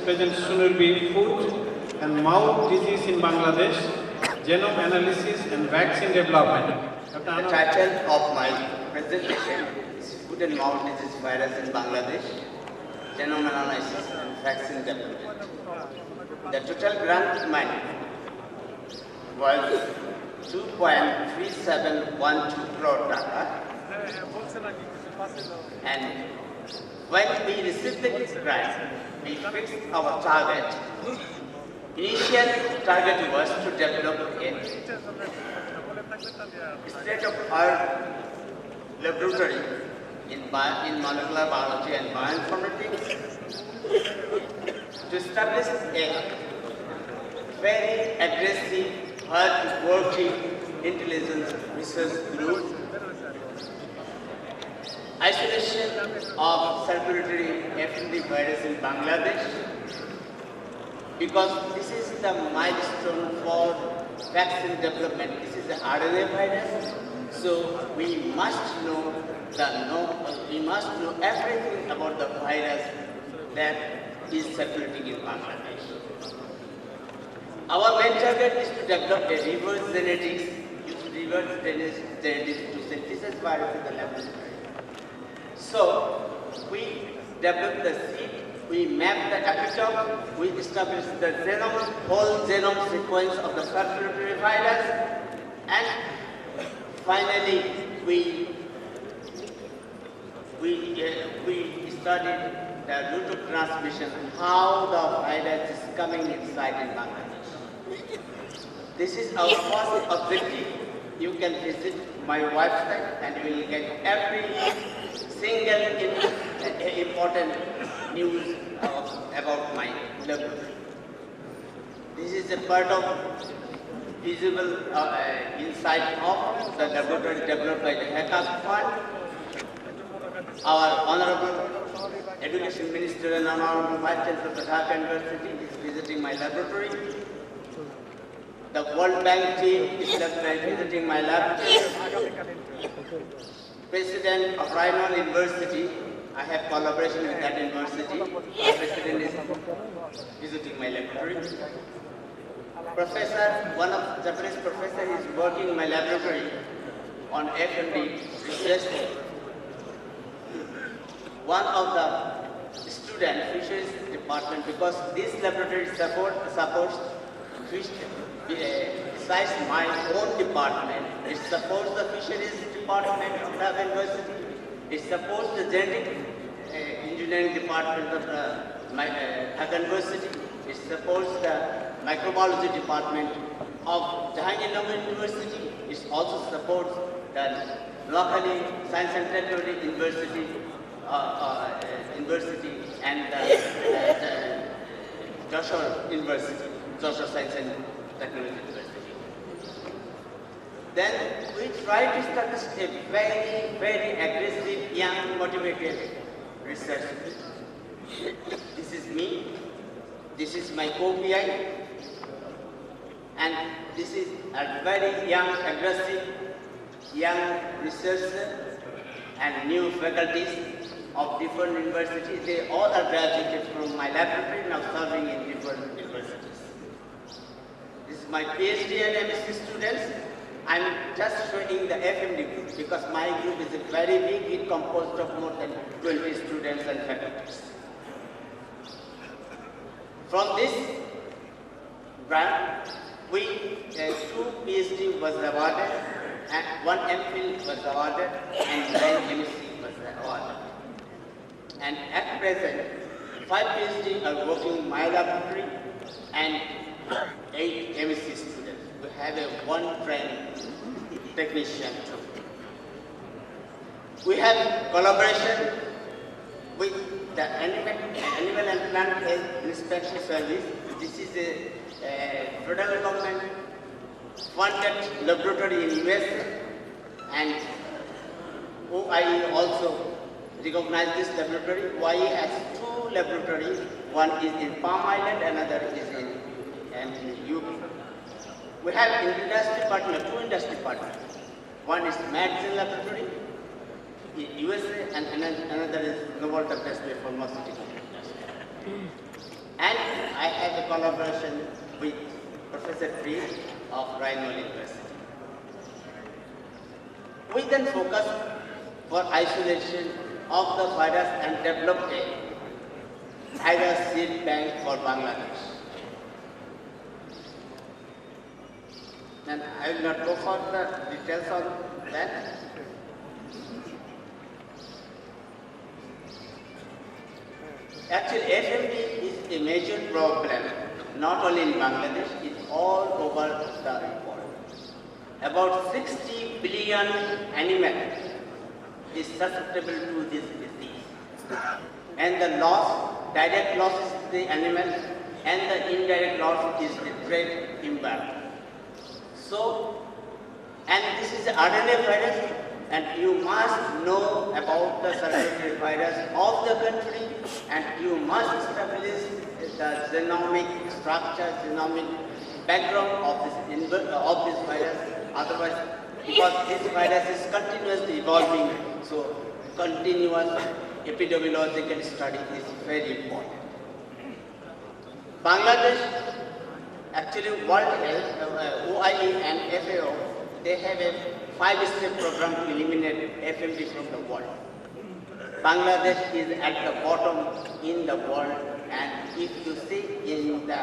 presents Sunurbi Foot and Mouth Disease in Bangladesh, Genome Analysis and Vaccine Development. The title of my presentation is Foot and Mouth Disease Virus in Bangladesh, Genome Analysis and Vaccine Development. The total grant money was 2.3712 crore taka, and when we received this grant, we fixed our target. Initial target was to develop a state-of-the-art laboratory in molecular biology and bioinformatics to establish a very aggressive, hard-working intelligence research group. Isolation of circulatory FMD virus in Bangladesh, because this is the milestone for vaccine development. This is the RNA virus, so we must know everything about the virus that is circulating in Bangladesh. Our main target is to develop a reverse genetics, use reverse genetics to synthesize virus in the laboratory. So we developed the seed, we mapped the epitope, we established the whole genome sequence of the circulatory virus, and finally we studied the route of transmission, how the virus is coming inside in Bangladesh. This is our first objective. You can visit my website and you will get every single important news about my laboratory. This is a part of visible inside of the laboratory developed by the HECAP Fund. Our Honorable Education Minister and Honorable Vice Chancellor of the Dhaka University is visiting my laboratory. The World Bank team is visiting my laboratory. President of Rhino University, I have collaboration with that university. The president is visiting my laboratory. One of Japanese professor is working in my laboratory on FMD research. One of the students, fisheries department, because this laboratory supports fish. Besides my own department, it supports the fisheries department of the university. It supports the genetic engineering department of the Dhaka University. It supports the microbiology department of Jahangir University. It also supports the locally Science and Technology University, and the Joshua University, Joshua Science and Technology University. Then we try to establish a very, very aggressive, young, motivated research. This is me. This is my co-PI. And this is a very young, aggressive, young researcher and new faculties of different universities. They all are graduated from my laboratory, now serving in different universities. This is my PhD and MSc students. I'm just showing the FMD group because my group is very big. It composed of more than 20 students and faculties. From this grant, two PhD was awarded, and one MPhil was awarded, and 9 MSc was awarded. And at present, 5 PhD are working in my laboratory, and 8 MSc students. We have one trained technician too. We have collaboration with the Animal and Plant Health Inspection Service. This is a federal government funded laboratory in USA, and OIE also recognized this laboratory. OIE has 2 laboratories. One is in Palm Island, another is in UP. We have industry partner, 2 industry partners. One is Medicine Laboratory in USA, and another is Novartis Pharmaceutical industry. And I have a collaboration with Professor Free of Rhino University. We then focus for isolation of the virus and develop a virus seed bank for Bangladesh. And I will not go for the details on that. Actually, FMD is a major problem, not only in Bangladesh, it's all over the world. About 60 billion animals is susceptible to this disease. And the loss, direct loss is the animal, and the indirect loss is the trade imbalance. So, and this is the RNA virus, and you must know about the circulatory virus of the country, and you must establish the genomic structure, genomic background of this virus. Otherwise, because this virus is continuously evolving, so continuous epidemiological study is very important. Bangladesh, actually World Health, OIE and FAO, they have a 5-step program to eliminate FMD from the world. Bangladesh is at the bottom in the world, and if you see in the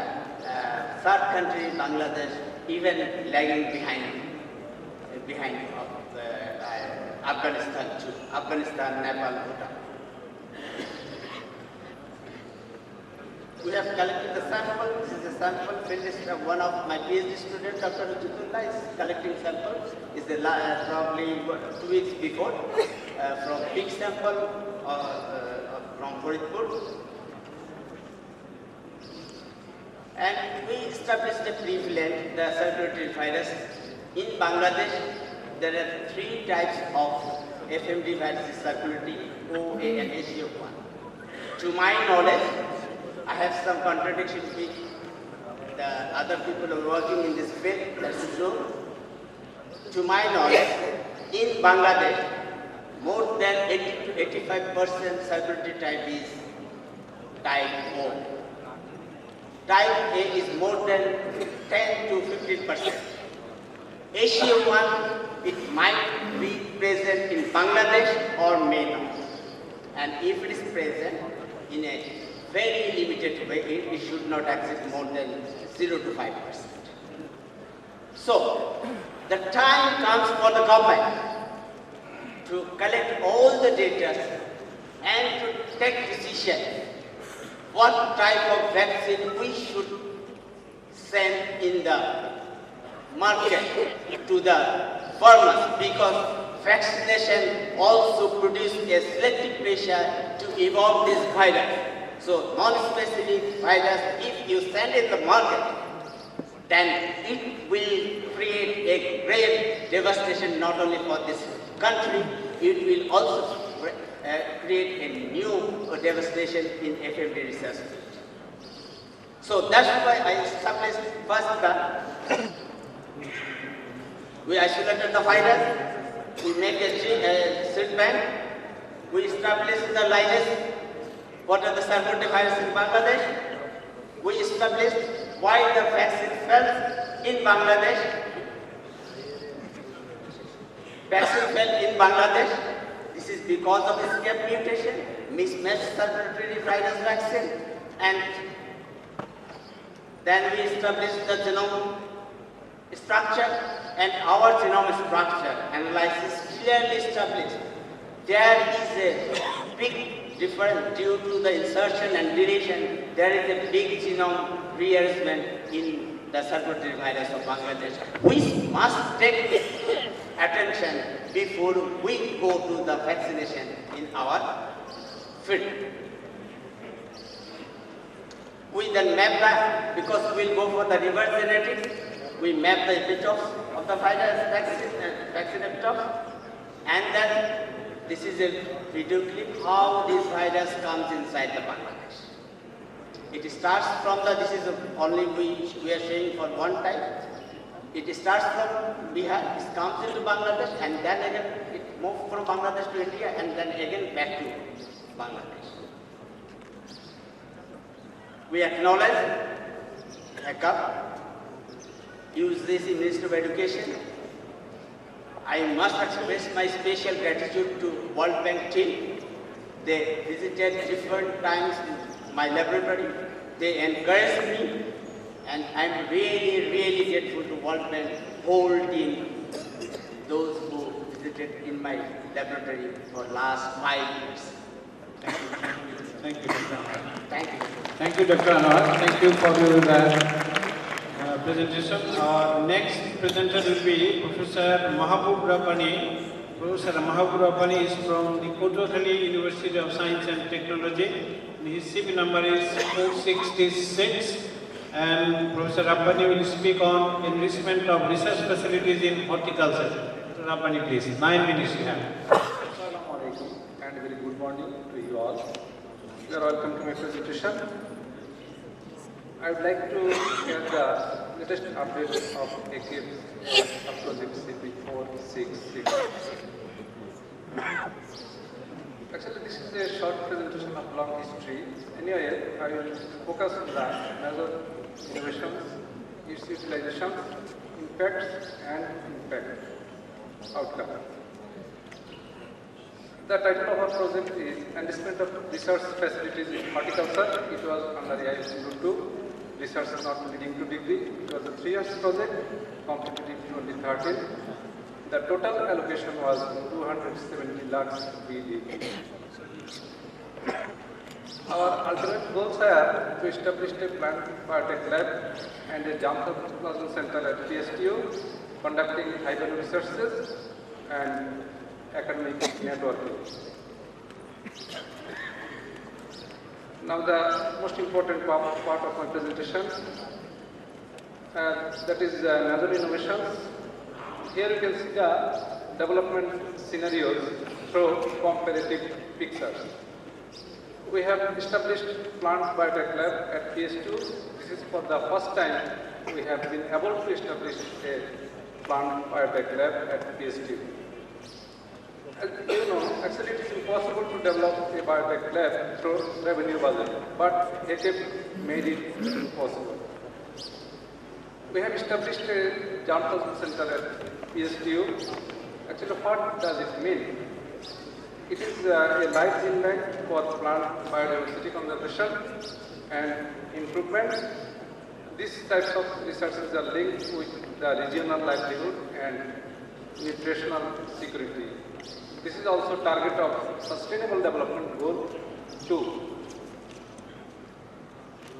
third country, Bangladesh, even lagging behind Afghanistan too. Afghanistan, Nepal, Bhutan. We have collected the sample. This is a sample finished of one of my PhD students, Dr. Rujitullah, is collecting samples. It's probably 2 weeks before from big sample from Faridpur. And we established a prevalent, the circulatory virus. In Bangladesh, there are 3 types of FMD viruses circulating, OA and ACO1. To my knowledge, I have some contradiction with the other people who are working in this field, that's true. To my knowledge, in Bangladesh, more than 80 to 85% circulatory type is type O. Type A is more than 10 to 15%. ACO1, it might be present in Bangladesh or may not. And if it is present in a very limited way, it should not exceed more than 0 to 5%. So, the time comes for the government to collect all the data and to take decision what type of vaccine we should send in the market to the farmers, because vaccination also produces a selective pressure to evolve this virus. So non-specific virus, if you send in the market, then it will create a great devastation not only for this country, it will also create a new devastation in FMD research field. So that's why I established first we isolated the virus, we make a seed bank, we established the lineage. What are the circulatory virus in Bangladesh? We established why the vaccine fell in Bangladesh. Vaccine fell in Bangladesh. This is because of escape mutation, mismatched circulatory virus vaccine, and then we established the genome structure, and our genome structure analysis clearly established there is a big difference due to the insertion and deletion. There is a big genome rearrangement in the circulatory virus of Bangladesh. We must take attention before we go to the vaccination in our field. We then map that, because we will go for the reverse genetics. We map the epitopes of the virus vaccine epitopes, and then this is a video clip how this virus comes inside the Bangladesh. It starts from the, this is only we are showing for one type. It starts from Bihar, it comes into Bangladesh, and then again it moves from Bangladesh to India, and then again back to Bangladesh. We acknowledge HACCP, use this in Ministry of Education. I must express my special gratitude to World Bank team. They visited different times in my laboratory. They encouraged me, and I'm really, really grateful to World Bank whole team, those who visited in my laboratory for last 5 years. Thank you, Dr. Anwar. Thank you. Thank you, Dr. Anwar. Thank you for your presentation. Our next presenter will be Professor Mahabub Rabbani. Professor Mahabub Rabbani is from the Kothali University of Science and Technology. His CP number is 466. And Professor Rabbani will speak on enrichment of research facilities in horticulture. Dr. Rabbani, please. 9 minutes you have. Assalamu alaikum and very good morning to you all. You are welcome to my presentation. I would like to share the latest update of AKIP project CP466. Actually, this is a short presentation of long history. Anyway, I will focus on the major innovations, its utilization, impacts and impact outcome. The title of our project is Enrichment of Research Facilities in Horticulture. It was under AIS 02. Research is not leading to degree. It was a 3 years project, completed in 2013. The total allocation was 270 lakhs BD. Our ultimate goals are to establish a plant biotech lab and a germplasm center at PSTU, conducting high-value researches and academic networking. Now the most important part of my presentation, that is major innovations. Here you can see the development scenarios through comparative pictures. We have established plant biotech lab at PS2. This is for the first time we have been able to establish a plant biotech lab at PS2. As you know, actually it is impossible to develop a biotech lab through revenue budget, but AKIP made it possible. We have established a germplasm center at PSTU. Actually, what does it mean? It is a live gene bank for plant biodiversity conservation and improvement. These types of researches are linked with the regional livelihood and nutritional security. This is also target of Sustainable Development Goal 2.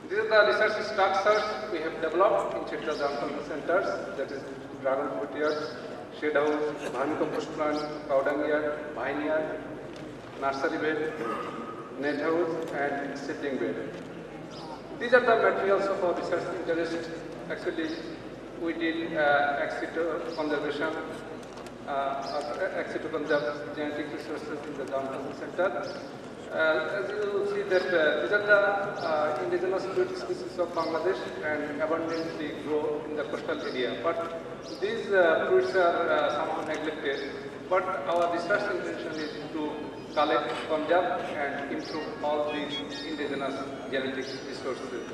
These are the research structures we have developed in Chitra Germplasm centers, that is dragon fruit yard, shade house, vermicompost plant, powdering yard, vine yard, nursery bed, net house and seedling bed. These are the materials of our research interest. Actually, we did ex situ conservation, ex situ conserve genetic resources in the germplasm center. As you will see that these are the indigenous fruit species of Bangladesh and abundantly grow in the coastal area. But these fruits are somehow neglected. But our research intention is to collect, conserve and improve all these indigenous genetic resources.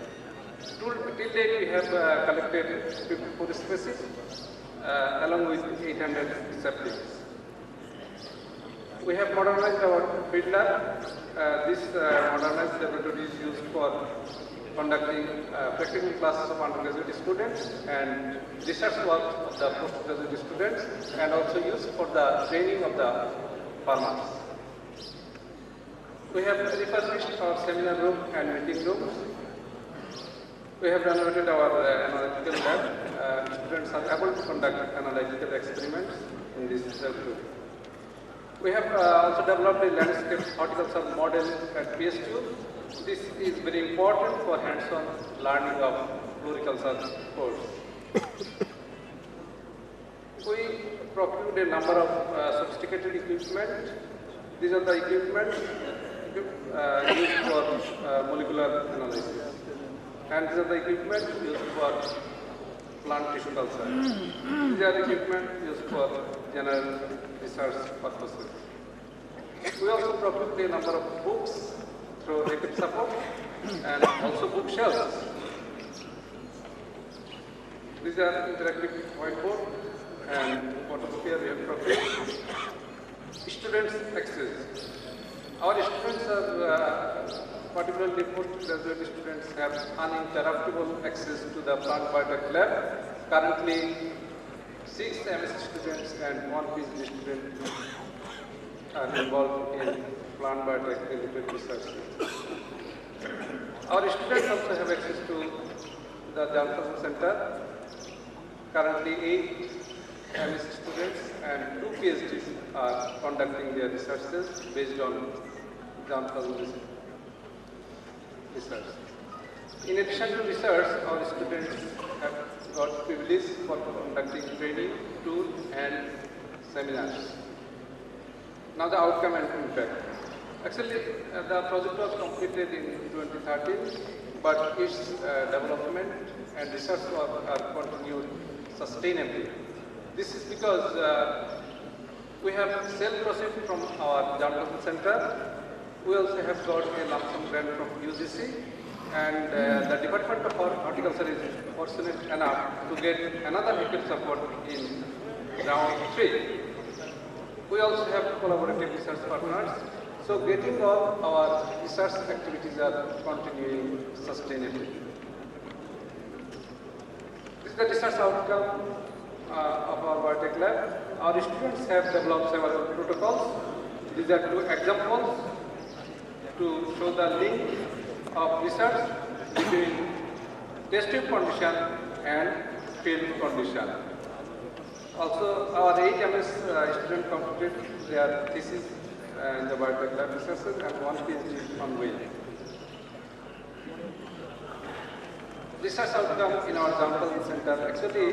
Till date we have collected 54 species along with 800 saplings. We have modernized our field lab. This modernized laboratory is used for conducting practical classes of undergraduate students and research work of the postgraduate students, and also used for the training of the farmers. We have refurbished our seminar room and meeting rooms. We have renovated our analytical lab. Students are able to conduct analytical experiments in this laboratory. We have also developed a landscape horticulture model at PS2. This is very important for hands-on learning of floriculture course. We procured a number of sophisticated equipment. These are the equipment used for molecular analysis. And these are the equipment used for plant tissue culture. These are equipment used for general research purposes. We also procured a number of books through AKIP support and also bookshelves. These are interactive whiteboard and photocopier we have provided. Students' access. Our students are particularly postgraduate students have uninterruptible access to the plant biotech lab. Currently, 6 MSc students and 1 PhD student are involved in plant biotech related research. Our students also have access to the Jan Center. Currently, 8 MSc students and 2 PhDs are conducting their researches based on Jan research. In addition to research, our students have got privilege for conducting training, tour and seminars. Now the outcome and impact. Actually, the project was completed in 2013, but its development and research are continued sustainably. This is because we have self-proceed from our Jan Center. We also have got a lump sum grant from UGC, and the Department of Horticulture is fortunate enough to get another HECAP support in round 3. We also have collaborative research partners, so getting all our research activities are continuing sustainably. This is the research outcome of our biotech lab. Our students have developed several protocols. These are 2 examples to show the link of research between test tube condition and field condition. Also, our 8 MS students completed their thesis in the biotech lab researches and 1 PhD on way. Research outcome in our Jan Center. Actually,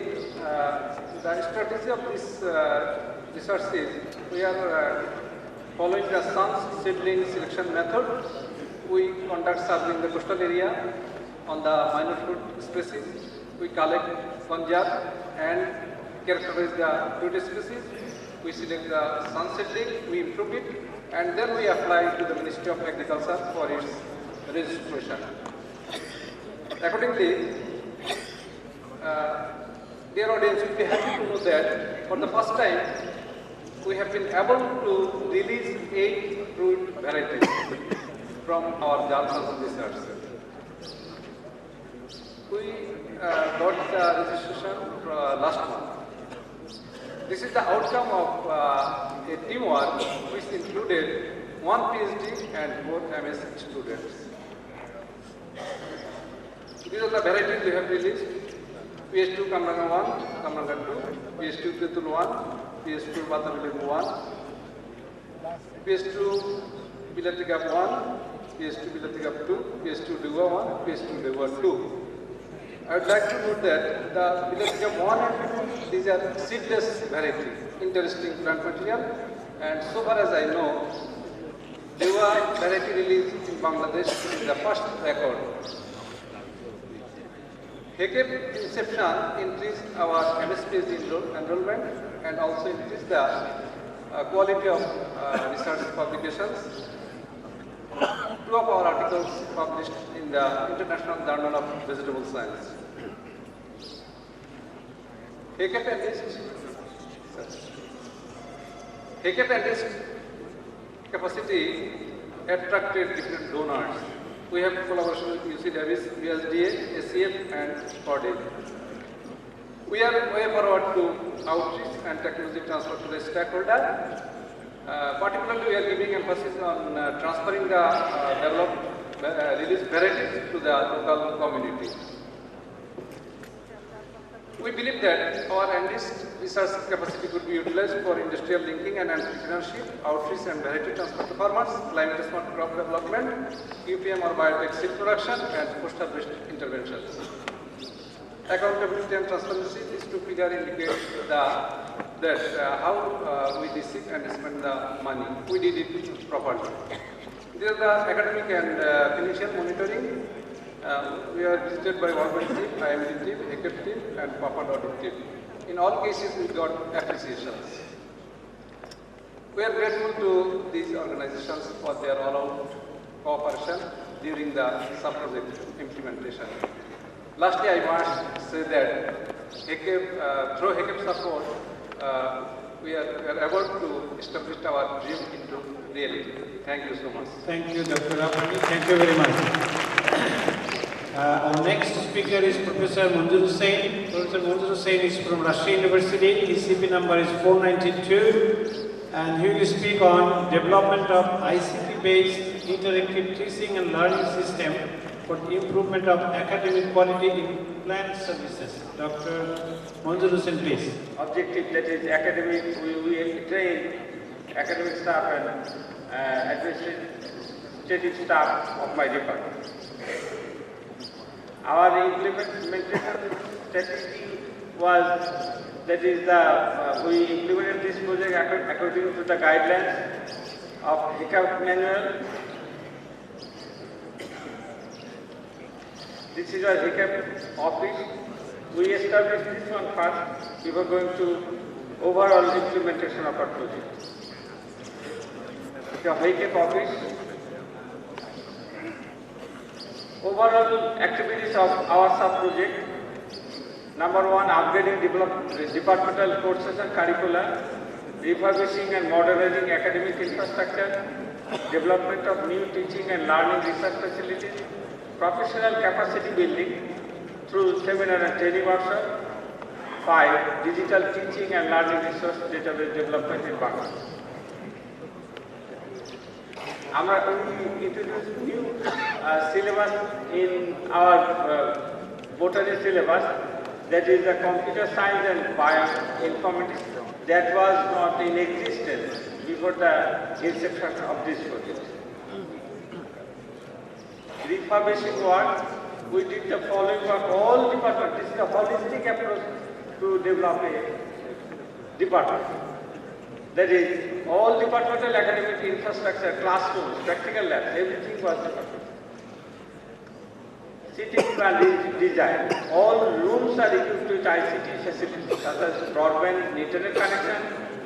the strategy of this research is we are following the SUNS seedling selection method. We conduct survey in the coastal area on the minor fruit species. We collect, conserve and characterize the fruit species. We select the SUNS seedling, we improve it, and then we apply to the Ministry of Agriculture for its registration. Accordingly, dear audience, you will be happy to know that for the first time, we have been able to release 8 fruit varieties from our Jan research. We got the registration last month. This is the outcome of a teamwork which included 1 PhD and 4 MS students. These are the varieties we have released. PS2 Kamranga 1, Kamranga 2, PS2 Tetul 1, PS2 Batavili 1, PS2 Bilatigap 1, PS2 Bilatigap 2, PS2 Dua 1, PS2 Dua 2. I would like to note that the Bilatigap 1 and 2, these are seedless variety, interesting plant material, and so far as I know, Dua variety release in Bangladesh is the first record. HECAP inception increased our MS-PhD enrollment and also increased the quality of research publications. 2 of our articles published in the International Journal of Vegetable Science. HECAP enriched capacity attracted different donors. We have collaboration with UC Davis, USDA, ACF and PODE. We are way forward to outreach and technology transfer to the stakeholder. Particularly, we are giving emphasis on transferring the developed release varieties to the local community. We believe that our enriched research capacity could be utilized for industrial linking and entrepreneurship, outreach and variety transfer to farmers, climate smart crop development, UPM or biotech seed production, and post-harvest interventions. Accountability and transparency, these 2 figures indicate how we receive and spend the money. We did it properly. These are the academic and financial monitoring. We are visited by World Bank team, IMD team, HECAP team, and PAPAD audit team. In all cases, we got appreciations. We are grateful to these organizations for their all-out cooperation during the sub-project implementation. Lastly, I must say that through HECAP support, we are able to establish our dream into reality. Thank you so much. Thank you, Dr. Rapani. Thank you very much. Our next speaker is Professor Munzur Hussain. Professor Munzur Hussain is from Rajshahi University. His CP number is 492, and he will speak on development of ICT-based interactive teaching and learning system for the improvement of academic quality in plant services. Dr. Munzur Hussain, please. Objective, that is academic, we train academic staff and administrative staff of my department. Our implementation strategy was, that is we implemented this project according to the guidelines of HECAP manual. This is our HECAP office. We established this one first before going to overall implementation of our project. The HECAP office. Overall activities of our sub-project. Number one, upgrading departmental courses and curricula, refurbishing and modernizing academic infrastructure, development of new teaching and learning research facilities, professional capacity building through seminar and training workshop. 5, digital teaching and learning resource database development in Bangladesh. We introduced new syllabus in our botany syllabus, that is the computer science and bioinformatics, that was not in existence before the inception of this project. Refurbishing work, we did the following work, all departments. This is a holistic approach to develop a department. That is, all departmental academic infrastructure, classrooms, practical labs, everything was departmental. Sitting plan design, all rooms are equipped with ICT facilities such as broadband internet connection,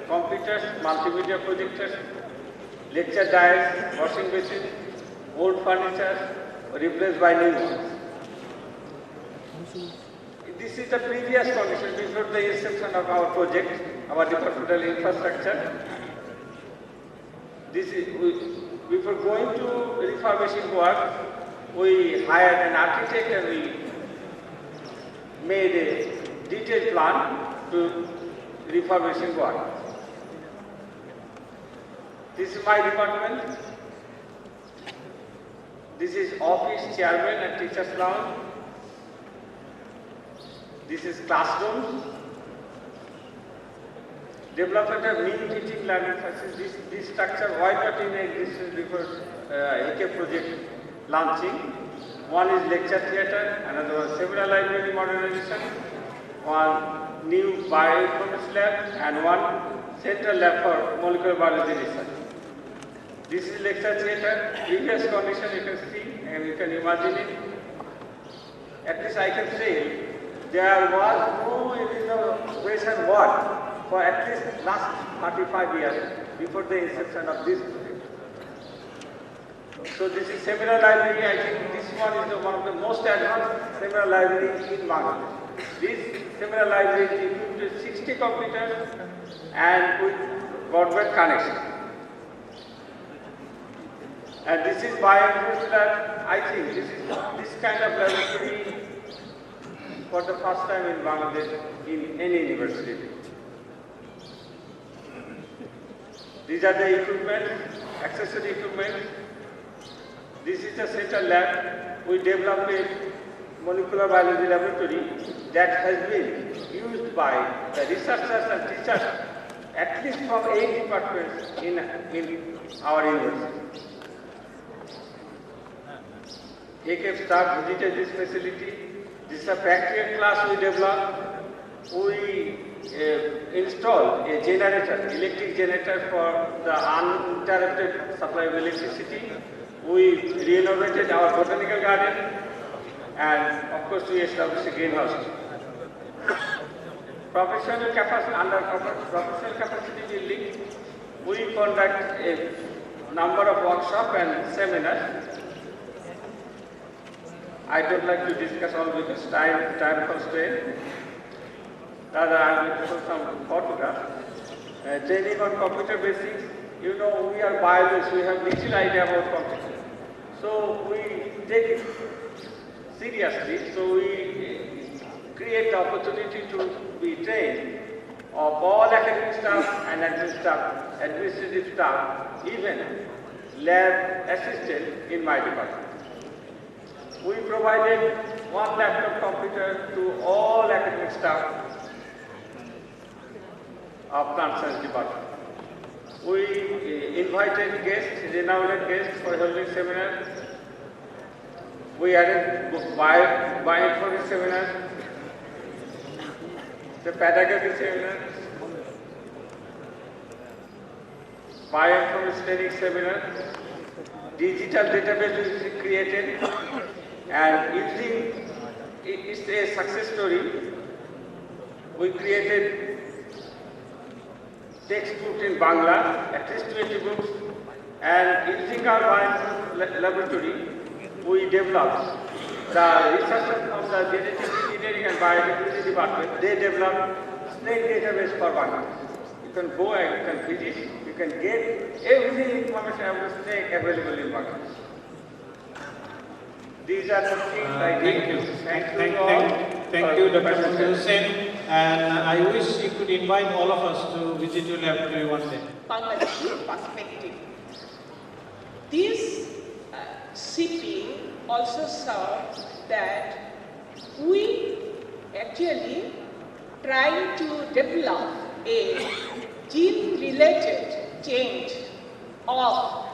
computers, multimedia projectors, lecture dais, washing machine, old furniture replaced by new ones. This is the previous condition before the inception of our project, our departmental infrastructure. Before going to refurbishing work, we hired an architect and we made a detailed plan to refurbishing work. This is my department. This is office, chairman and teachers lounge. This is classrooms. Development of new teaching learning facilities. This structure was not in existence before HECAP project launching. One is lecture theatre, another one seminar library modernization, one new bioinformatics lab, and one central lab for molecular biology research. This is lecture theatre. Previous condition you can see and you can imagine it. At least I can say there was no renovation work for at least last 35 years before the inception of this project. So this is seminar library. I think this one is one of the most advanced seminar libraries in Bangladesh. This seminar library is equipped with 60 computers and with broadband connection. And this is bioinformatics lab. I think this kind of laboratory for the first time in Bangladesh in any university. These are the equipment, accessory equipment. This is the central lab. We developed a molecular biology laboratory that has been used by the researchers and teachers at least from 8 departments in our university. HECAP staff visited this facility. This is a practical class we developed. We installed a generator, electric generator for the uninterrupted supply of electricity. We renovated our botanical garden and of course we established a greenhouse. Professional capacity, under professional capacity building, we conduct a number of workshops and seminars. I don't like to discuss all because time constraint. Rather, I will show some photographs. Training on computer basics. You know, we are biologists, we have little idea about computer. So we take it seriously. So we create the opportunity to be trained of all academic staff and administrative staff, even lab assistant in my department. We provided one laptop computer to all academic staff of plant science department. We invited guests, renowned guests for holding seminar. We added bioinformatics seminar, the pedagogy seminar, bioinformatics training seminar, digital database we created, and using it's a success story. We created textbooks in Bangla, at least 20 books, and using our bioinformatics laboratory, we developed the researchers from the genetic engineering and biotechnology department. They developed snake database for Bangla. You can go and you can visit, you can get every information about snake available in Bangla. These are the things I did. Thank you, Dr. Munir Hussain. And I wish you could invite all of us to visit your laboratory one day. Bangladeshi perspective. This CP also saw that we actually trying to develop a gene-related change of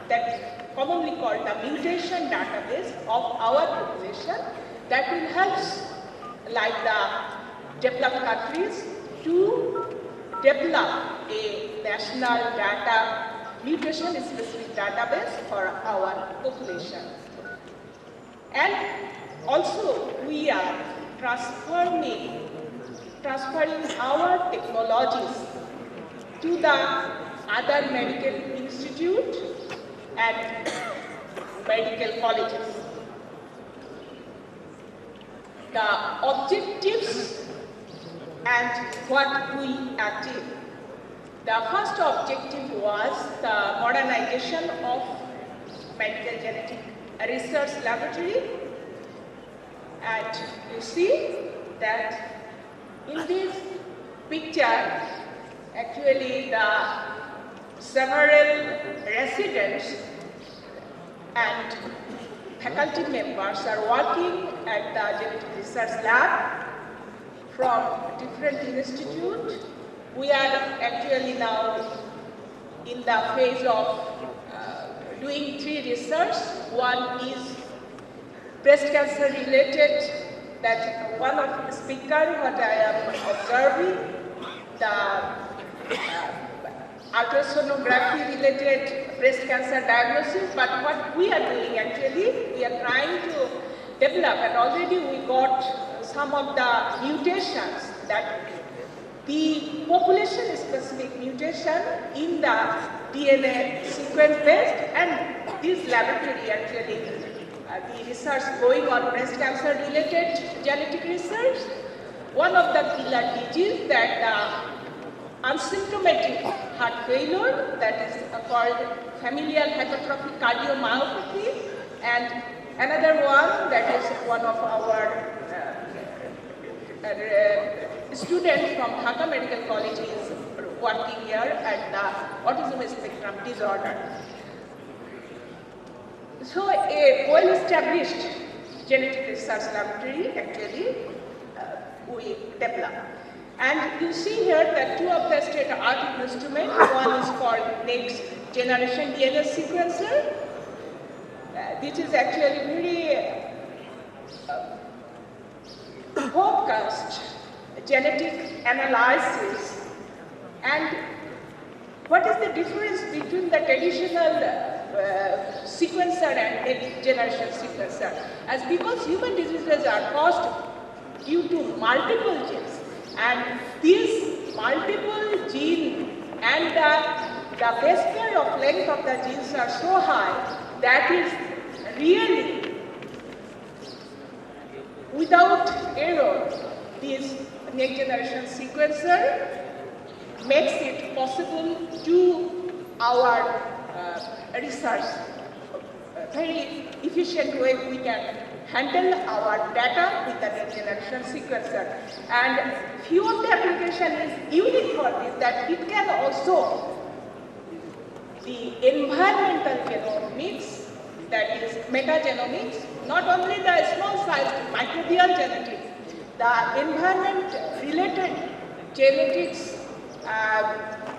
that commonly called the mutation database of our population that will help like the developed countries to develop a national mutation specific database for our population. And also we are transferring our technologies to the other medical institute and medical colleges. The objectives and what we achieved. The first objective was the modernization of medical genetic research laboratory, and you see that in this picture actually the several residents and faculty members are working at the genetic research lab from different institutes. We are actually now in the phase of doing 3 research. One is breast cancer related, that one of the speakers what I am observing, the ultrasonography related breast cancer diagnosis, but what we are doing actually, we are trying to develop, and already we got some of the mutations that the population specific mutation in the DNA sequence based, and this laboratory actually the research going on breast cancer related genetic research. One of the killer disease that asymptomatic heart failure, that is called familial hypertrophic cardiomyopathy, and another one that is one of our students from Dhaka Medical College is working here at the autism spectrum disorder. So a well-established genetic research laboratory actually we developed. And you see here that 2 of the state-of-the-art instruments, one is called next generation DNA sequencer. This is actually very focused genetic analysis. And what is the difference between the traditional sequencer and next generation sequencer? As because human diseases are caused due to multiple genes, and these multiple genes and the base pair of length of the genes are so high that is really without error, this next generation sequencer makes it possible to our research very efficient way. We can handle our data with the next generation sequencer. And few of the application is unique for this, that it can also the environmental genomics, that is metagenomics, not only the small sized microbial genetics, the environment related genetics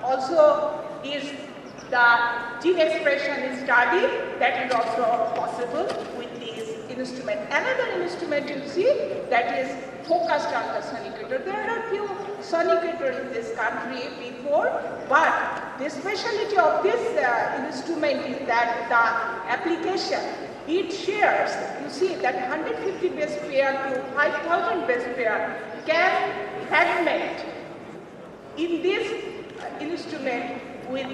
also is the gene expression study that is also possible with this instrument. Another instrument you see that is focused on the sonicator. There are a few sonicators in this country before, but the specialty of this instrument is that the application, it shares, you see that 150 base pair to 5,000 base pair can fragment in this instrument with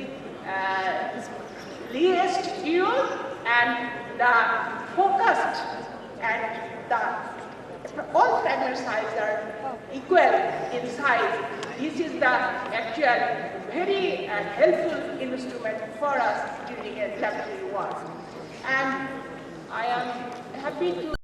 least error and the focused and the all fragment size are equal in size. This is the actual very helpful instrument for us during a laboratory work. And I am happy to